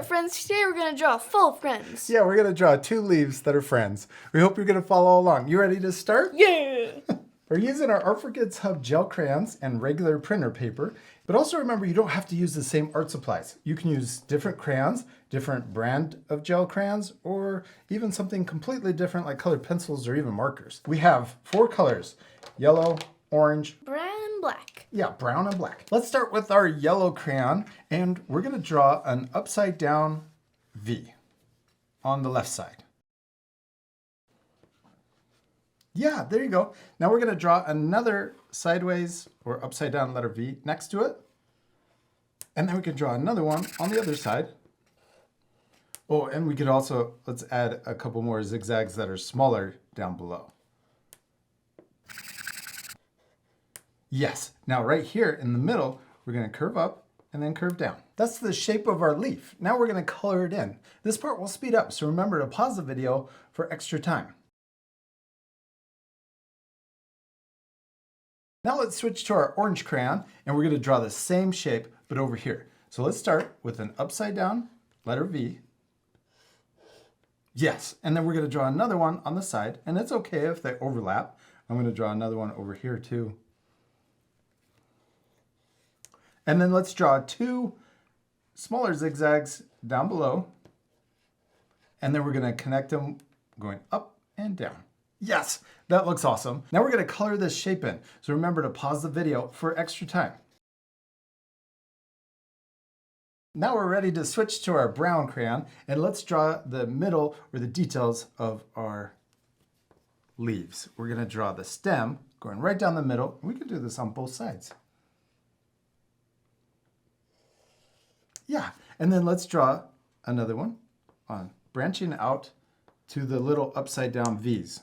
Alright friends, today we're going to draw full friends. Yeah, we're going to draw 2 leaves that are friends. We hope you're going to follow along. You ready to start? Yeah! We're using our Art for Kids Hub gel crayons and regular printer paper. But also remember, you don't have to use the same art supplies. You can use different crayons, different brand of gel crayons, or even something completely different like colored pencils or even markers. We have 4 colors: yellow, orange, brown and black. Yeah, brown and black. Let's start with our yellow crayon, and we're going to draw an upside down V on the left side. Yeah, there you go. Now we're going to draw another sideways or upside down letter V next to it. And then we can draw another one on the other side. Oh, and we could also, let's add a couple more zigzags that are smaller down below. Yes, now right here in the middle, we're going to curve up and then curve down. That's the shape of our leaf. Now we're going to color it in. This part will speed up, so remember to pause the video for extra time. Now let's switch to our orange crayon, and we're going to draw the same shape, but over here. So let's start with an upside down letter V. Yes, and then we're going to draw another one on the side, and it's okay if they overlap. I'm going to draw another one over here too. And then let's draw 2 smaller zigzags down below. And then we're going to connect them going up and down. Yes, that looks awesome. Now we're going to color this shape in. So remember to pause the video for extra time. Now we're ready to switch to our brown crayon, and let's draw the middle or the details of our leaves. We're going to draw the stem going right down the middle. We can do this on both sides. Yeah, and then let's draw another one on branching out to the little upside down V's.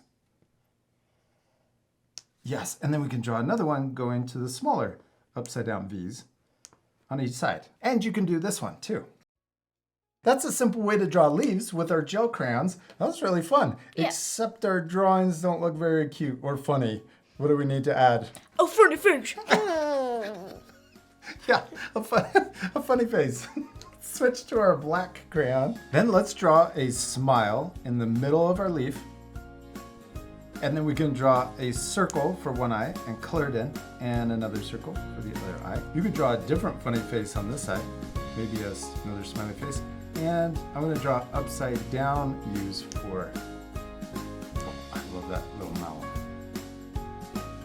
Yes, and then we can draw another one going to the smaller upside down V's on each side. And you can do this one too. That's a simple way to draw leaves with our gel crayons. That was really fun, yeah. Except our drawings don't look very cute or funny. What do we need to add? A funny face. Yeah, a funny face. Switch to our black crayon. Then let's draw a smile in the middle of our leaf. And then we can draw a circle for one eye and color it in, and another circle for the other eye. You could draw a different funny face on this side, maybe another smiley face. And I'm going to draw upside down U's for, oh, I love that little mouth.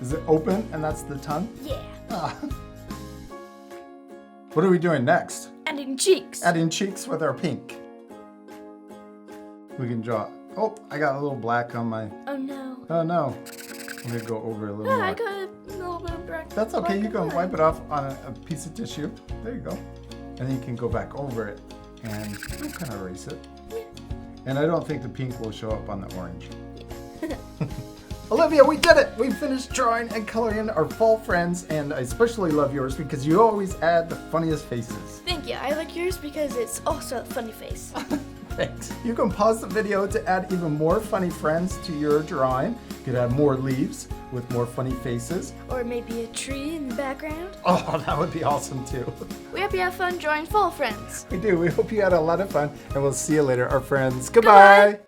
Is it open and that's the tongue? Yeah. Ah. What are we doing next? Adding cheeks. Adding cheeks with our pink. We can draw, oh, I got a little black on my, Oh no. oh no. I'm going to go over a little more. I got a little bit of black. That's okay, you can black. wipe it off on a piece of tissue. There you go. And then you can go back over it and kind of erase it. Yeah. And I don't think the pink will show up on the orange. Yeah. Olivia, we did it! We finished drawing and coloring our fall friends, and I especially love yours because you always add the funniest faces. Thank you. I like yours because it's also a funny face. Thanks. You can pause the video to add even more funny friends to your drawing. You could add more leaves with more funny faces. Or maybe a tree in the background. Oh, that would be awesome too. We hope you have fun drawing fall friends. We do. We hope you had a lot of fun, and we'll see you later, our friends. Goodbye.